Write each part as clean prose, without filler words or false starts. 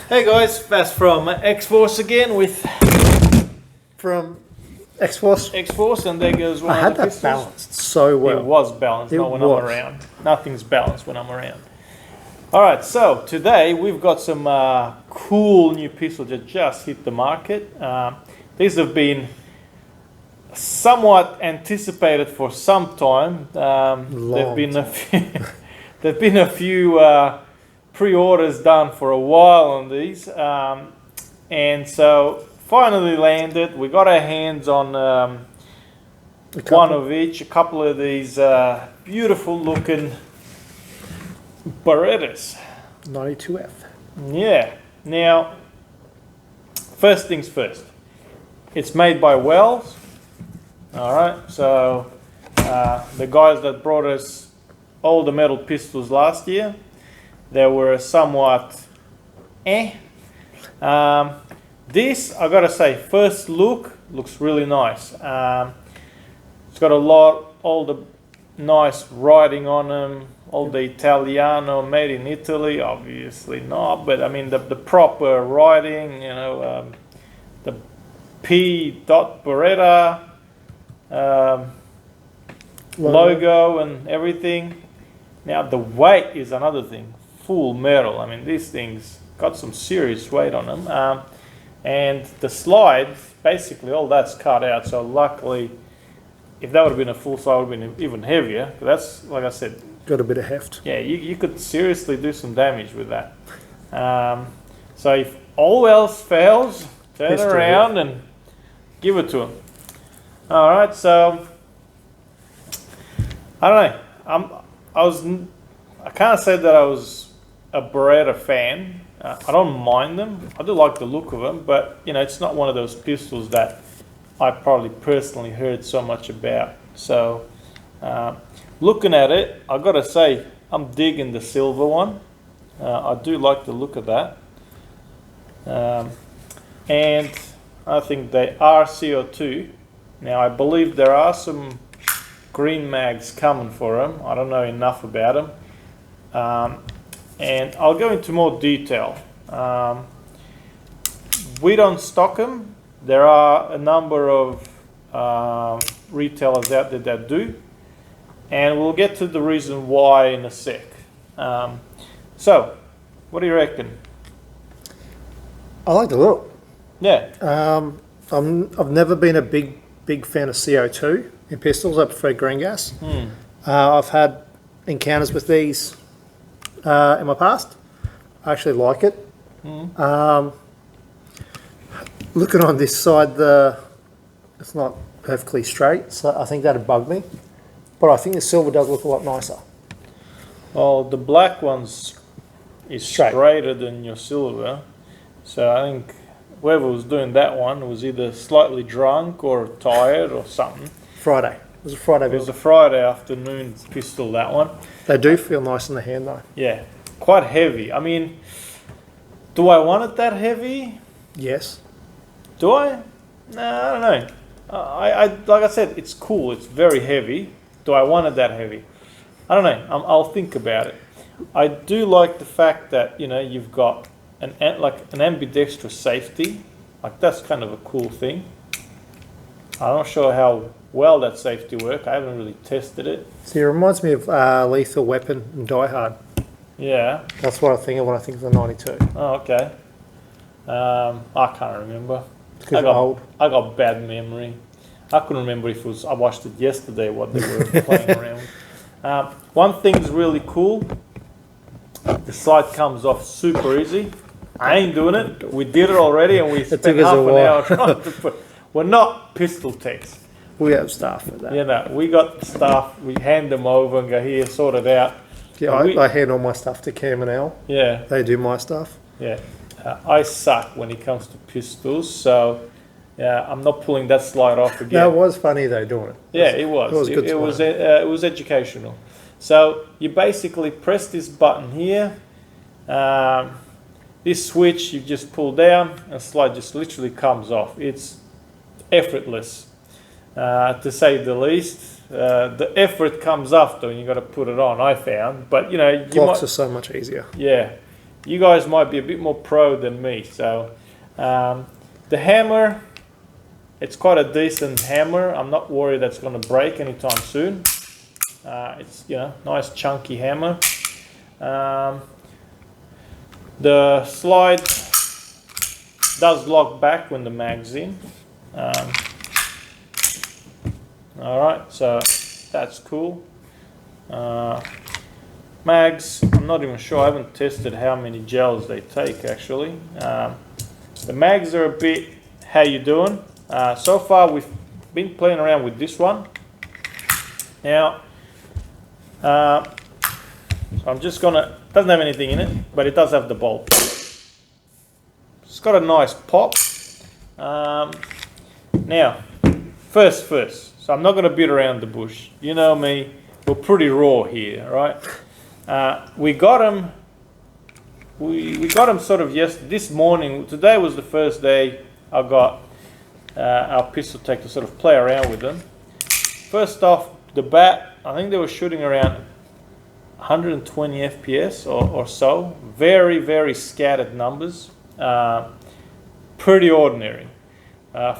Hey guys, Fast from X-Force again with From X-Force. X-Force, and there goes one I of had the that pistols. balanced so well. It was balanced, It not when was. I'm around. Nothing's balanced when I'm around. Alright, so today we've got some cool new pistols that just hit the market. These have been somewhat anticipated for some time. There've been a few pre-orders done for a while on these, and so finally landed. We got our hands on one of each, a couple of these beautiful looking Berettas 92F. Yeah. Now, first things first, it's made by Wells. All right, so the guys that brought us all the metal pistols last year, they were somewhat This, I gotta say, first look looks really nice. It's got all the nice writing on them, all the Italiano, made in Italy, obviously not, but I mean the proper writing, you know, the P. Beretta logo and everything. Now the weight is another thing. Full metal. I mean, these things got some serious weight on them. And the slide, basically all that's cut out. So luckily, if that would have been a full slide, it would have been even heavier. That's, like I said, Got a bit of heft. yeah, you could seriously do some damage with that. So if all else fails, turn Pistol around and give it to him. All right, so I don't know. I can't say that I was a Beretta fan. I don't mind them. I do like the look of them, but you know, it's not one of those pistols that I probably personally heard so much about. So looking at it, I gotta say I'm digging the silver one. I do like the look of that, and I think they are CO2. Now I believe there are some green mags coming for them. I don't know enough about them. And I'll go into more detail. We don't stock them. There are a number of retailers out there that do, and we'll get to the reason why in a sec. So, what do you reckon? I like the look. Yeah. I've never been a big fan of CO2 in pistols. I prefer green gas. I've had encounters with these in my past. I actually like it. Looking on this side, it's not perfectly straight, so I think that'd bug me. But I think the silver does look a lot nicer. Well, the black one's is straighter than your silver, so I think whoever was doing that one was either slightly drunk or tired or something. Friday. It was a Friday It build. was a Friday afternoon pistol, that one. They do feel nice in the hand though. Yeah, quite heavy. I mean, do I want it that heavy? Yes. Do I? No, I don't know. I like I said, it's cool. It's very heavy. Do I want it that heavy? I don't know. I'll think about it. I do like the fact that, you know, you've got an ambidextrous safety. Like, that's kind of a cool thing. I'm not sure how well that safety works. I haven't really tested it. See, it reminds me of Lethal Weapon and Die Hard. Yeah. That's what I think of when I think of the 92. Oh, okay. I can't remember. Because I'm old. I got bad memory. I couldn't remember if it was. I watched it yesterday. What they were playing around with. One thing's really cool. The slide comes off super easy. I ain't doing it. We did it already, and we spent half an hour trying to put. We're not pistol techs. We have staff for that. You know, we got the stuff. We hand them over and go, here, sort it out. Yeah, I hand all my stuff to Cam and Al. Yeah. They do my stuff. Yeah. I suck when it comes to pistols, so yeah, I'm not pulling that slide off again. No, it was funny though doing it. Yeah, it was. It was good. It was educational. So you basically press this button here. This switch you just pull down, and the slide just literally comes off. It's effortless, to say the least. The effort comes after, and you got to put it on. I found, but you know, Glocks are so much easier. Yeah. you guys might be a bit more pro than me. So the hammer, it's quite a decent hammer. I'm not worried that's going to break anytime soon. It's, you know, nice chunky hammer. The slide does lock back when the mag's in. Alright, so that's cool. Mags, I'm not even sure, I haven't tested how many gels they take actually. The mags are a bit, how you doing? So far we've been playing around with this one. Now, so I'm just gonna, doesn't have anything in it, but it does have the bolt. It's got a nice pop. Now, first, so I'm not gonna beat around the bush. You know me, we're pretty raw here, right? We got them sort of this morning. Today was the first day I got our pistol tech to sort of play around with them. First off the bat, I think they were shooting around 120 FPS or so. Very, very scattered numbers. Pretty ordinary.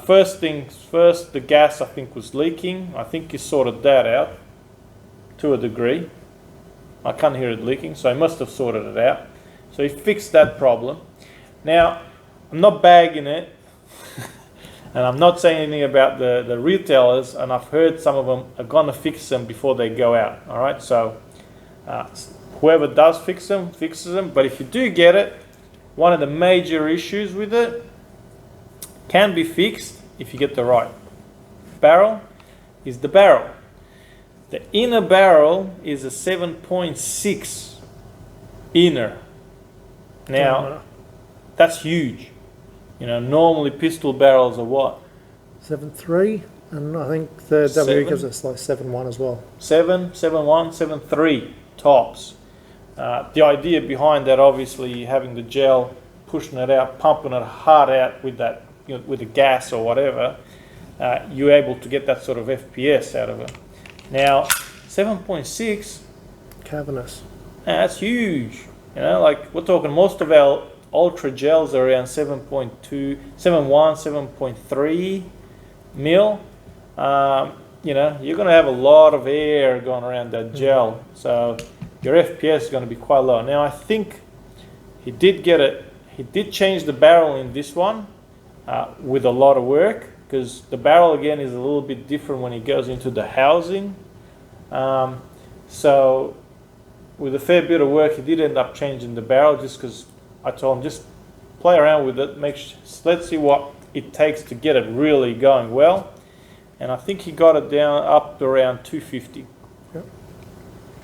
First things first, the gas I think was leaking. I think he sorted that out to a degree. I can't hear it leaking, so he must have sorted it out. So he fixed that problem. Now, I'm not bagging it, and I'm not saying anything about the retailers, and I've heard some of them are going to fix them before they go out. All right, so whoever does fix them, fixes them. But if you do get it, one of the major issues with it can be fixed if you get the right barrel, is the barrel. The inner barrel is a 7.6 inner. Now, that's huge. You know, normally pistol barrels are what? 7.3, and I think the W gives us like 7.1 as well. 7.1, 7.3 tops. The idea behind that, obviously, having the gel, pushing it out, pumping it hard out with that, you know, with the gas or whatever, you're able to get that sort of FPS out of it. Now, 7.6, cavernous. That's huge. You know, like we're talking, most of our ultra gels are around 7.2, 7.1, 7.3 mil. You know, you're going to have a lot of air going around that gel, so your FPS is going to be quite low. Now, I think he did get it. He did change the barrel in this one with a lot of work, because the barrel again is a little bit different when it goes into the housing. So with a fair bit of work, he did end up changing the barrel, just because I told him just play around with it, let's see what it takes to get it really going well. And I think he got it down up to around 250. Yep.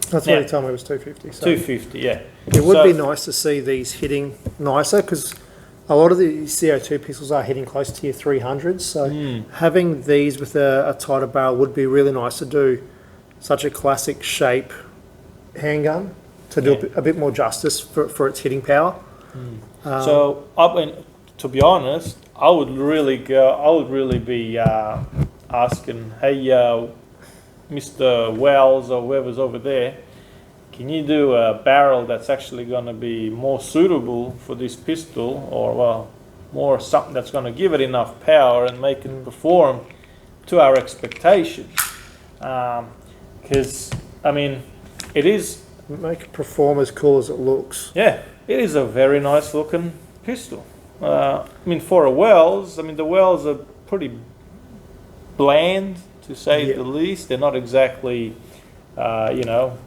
That's what he told me, it was 250. So 250, yeah. It would be nice to see these hitting nicer, because a lot of the CO2 pistols are hitting close to your 300s, so having these with a tighter barrel would be really nice to do such a classic shape handgun, to do a bit more justice for its hitting power. So, to be honest, I would really be asking, hey, Mr. Wells or whoever's over there, can you do a barrel that's actually going to be more suitable for this pistol, or well, more something that's going to give it enough power and make it perform to our expectations? Because I mean, it is make it perform as cool as it looks. Yeah, it is a very nice looking pistol. I mean, for a Wells, I mean the Wells are pretty bland, to say the least. They're not exactly, you know,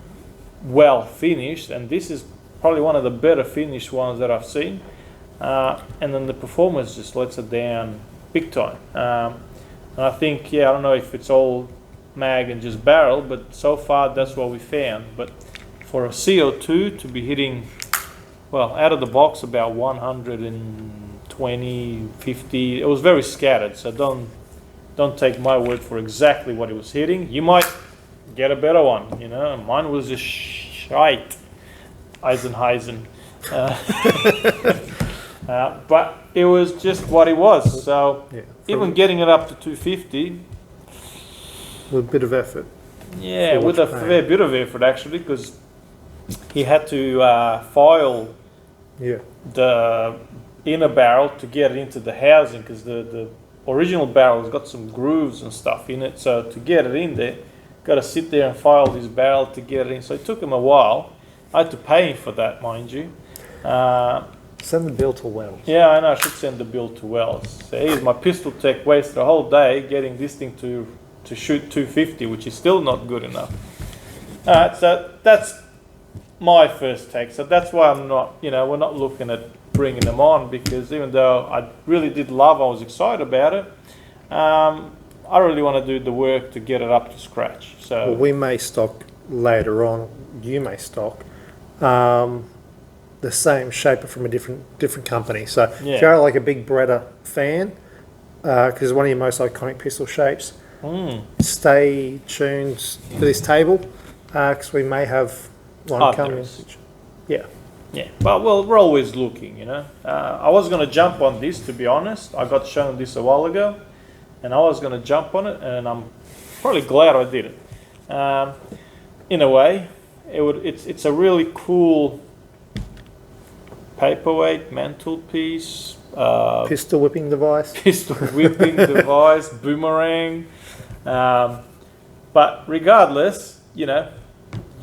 well finished, and this is probably one of the better finished ones that I've seen. And then the performance just lets it down big time. And I think, I don't know if it's all mag and just barrel, but so far that's what we found. But for a CO2 to be hitting, well, out of the box about 120, 50, it was very scattered, so don't take my word for exactly what it was hitting. You might get a better one, you know. Mine was just shite. Eisenheisen. But it was just what it was. So even getting it up to 250, with a bit of effort. Yeah, with a fair bit of effort actually, because he had to file Yeah. the inner barrel to get it into the housing, because the original barrel has got some grooves and stuff in it. So to get it in there, got to sit there and file this barrel to get it in. So it took him a while. I had to pay him for that, mind you. Send the bill to Wells. Yeah, I know. I should send the bill to Wells. So here's my pistol tech, wasted a whole day getting this thing to shoot 250, which is still not good enough. Alright, so that's my first take. So that's why I'm not, we're not looking at bringing them on, because even though I really did love, I was excited about it, I really want to do the work to get it up to scratch. So Well, we may stock later on. You may stock the same shaper from a different company. So if you're like a big Beretta fan, because it's one of your most iconic pistol shapes, stay tuned to this table, because we may have one coming. Yeah. Yeah, but well, we're always looking, I was going to jump on this, to be honest. I got shown this a while ago, and I was going to jump on it, and I'm probably glad I did it. In a way, it's a really cool paperweight, mantelpiece, Pistol whipping device. Boomerang. But regardless,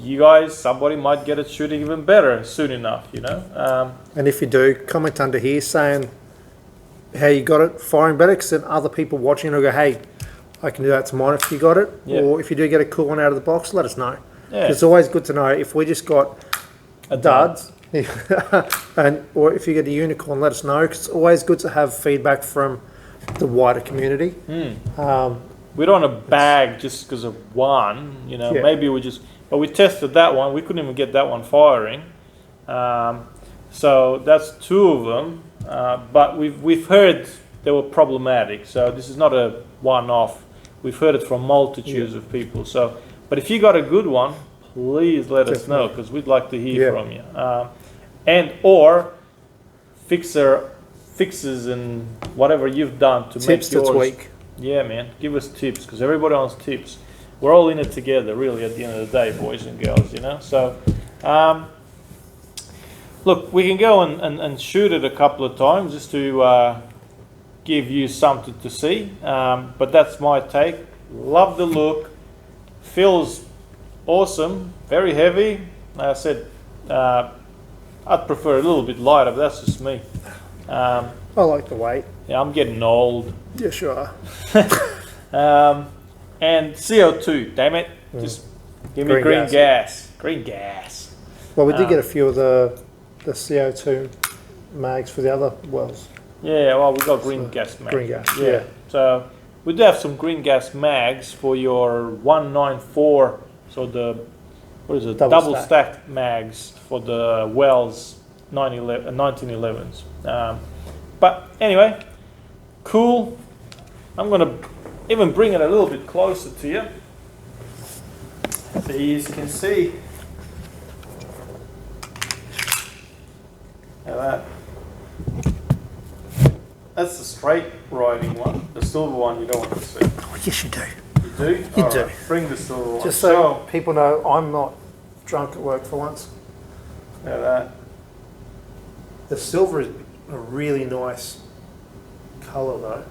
you guys, somebody might get it shooting even better soon enough, And if you do, comment under here saying how you got it firing better, because then other people watching will go, hey, I can do that to mine if you got it. Yeah. Or if you do get a cool one out of the box, let us know. Yeah. It's always good to know if we just got A duds, or if you get a unicorn, let us know, because it's always good to have feedback from the wider community. We don't want to bag just because of one, maybe but we tested that one. We couldn't even get that one firing. So that's two of them. But we've heard they were problematic. So this is not a one-off. We've heard it from multitudes of people. So, but if you got a good one, please let us know, because we'd like to hear from you. And or fixes and whatever you've done to make yours. Tweak. Yeah, man. Give us tips, because everybody wants tips. We're all in it together, really, at the end of the day, boys and girls, So, look, we can go and shoot it a couple of times just to give you something to see. But that's my take. Love the look. Feels awesome. Very heavy. Like I said, I'd prefer a little bit lighter, but that's just me. I like the weight. Yeah, I'm getting old. Yeah, sure. And CO2, damn it. Just give me green gas. Green gas. Well, we did get a few of the CO2 mags for the other wells. Yeah, well, we got green gas mags. Green gas, yeah. So we do have some green gas mags for your 194, so the double stacked mags for the Wells 1911s. But anyway, cool. I'm going to even bring it a little bit closer to you, so you can see. Now that's the straight riding one. The silver one you don't want to see. Oh, yes, you do. You do? You do. Right, bring the silver one. Just so people know I'm not drunk at work for once. Now that. The silver is a really nice colour though.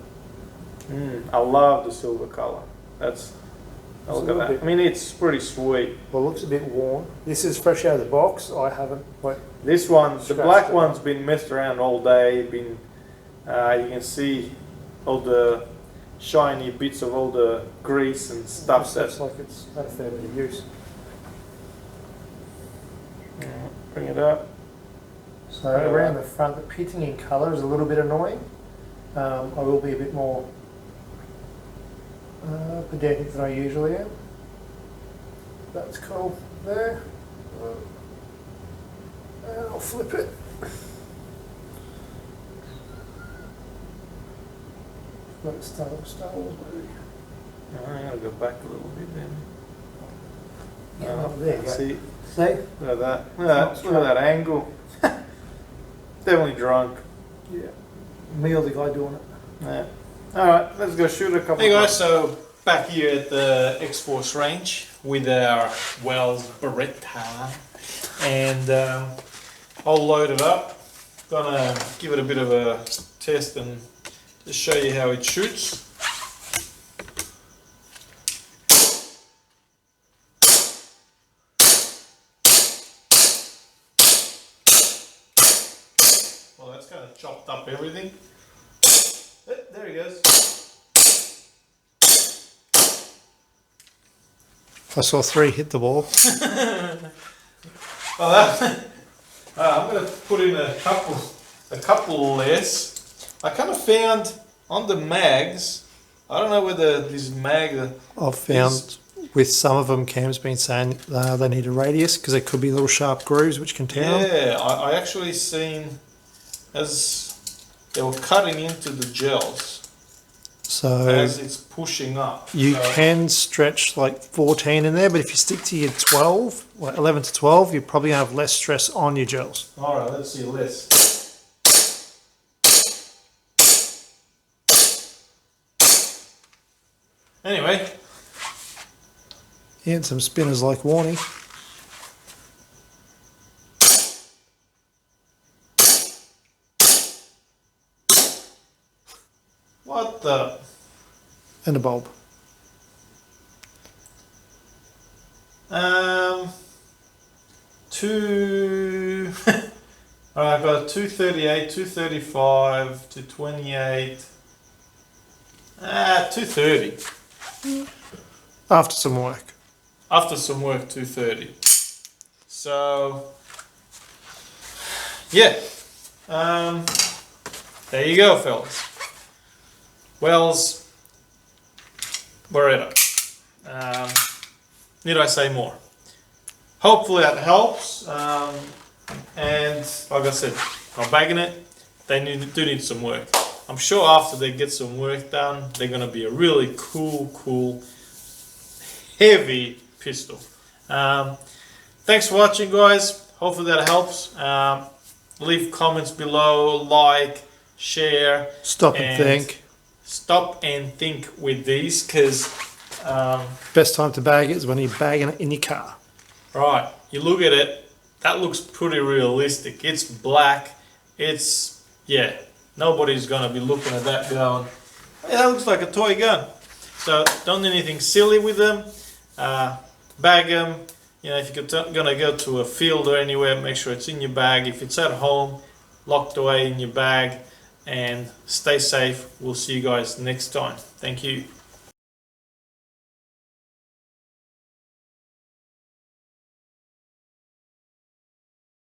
I love the silver colour. Look at that. I mean, it's pretty sweet. Well, it looks a bit worn. This is fresh out of the box. I haven't. This one, the black one's been messed around all day. You can see all the shiny bits of all the grease and stuff. Looks like it's had a fair bit of use. Bring it up. So around the front, the pitting in colour is a little bit annoying. I will be a bit more pedantic than I usually am. That's cool there. And I'll flip it. Let it start Wars movie. I'm going to go back a little bit then. There you go. See? See? Look at that. Look at that angle. Definitely drunk. Yeah. Me or the guy doing it. Yeah. Alright, let's go shoot a couple. Hey guys, so back here at the X-Force range with our Wells Beretta, and all loaded up. gonna give it a bit of a test and just show you how it shoots. Well, that's kind of chopped up everything. There he goes. I saw 3 hit the wall. Well, I'm going to put in a couple less. I kind of found on the mags, I don't know whether this mag... I've found with some of them, Cam's been saying they need a radius because there could be little sharp grooves which can tear them. Yeah, I actually seen as they were cutting into the gels. So as it's pushing up. You can stretch like 14 in there, but if you stick to your 12, like 11 to 12, you probably have less stress on your gels. Alright, let's see less. Anyway. Yeah, and some spinners like Warnie. What the? And a bulb. Two. Alright, I've got 238, 235, 228. 230. After some work. After some work, 230. So, yeah. There you go, fellas. Wells, Beretta. Need I say more? Hopefully that helps. And like I said, I'm bagging it. They do need some work. I'm sure after they get some work done, they're going to be a really cool, heavy pistol. Thanks for watching, guys. Hopefully that helps. Leave comments below, like, share. Stop and think. Stop and think with these, because best time to bag it is when you're bagging it in your car. Right, you look at it, that looks pretty realistic. It's black, it's, yeah, nobody's going to be looking at that going, hey, that looks like a toy gun. So don't do anything silly with them. Bag them. You know, if you're going to go to a field or anywhere, make sure it's in your bag. If it's at home, locked away in your bag. And stay safe. We'll see you guys next time. Thank you.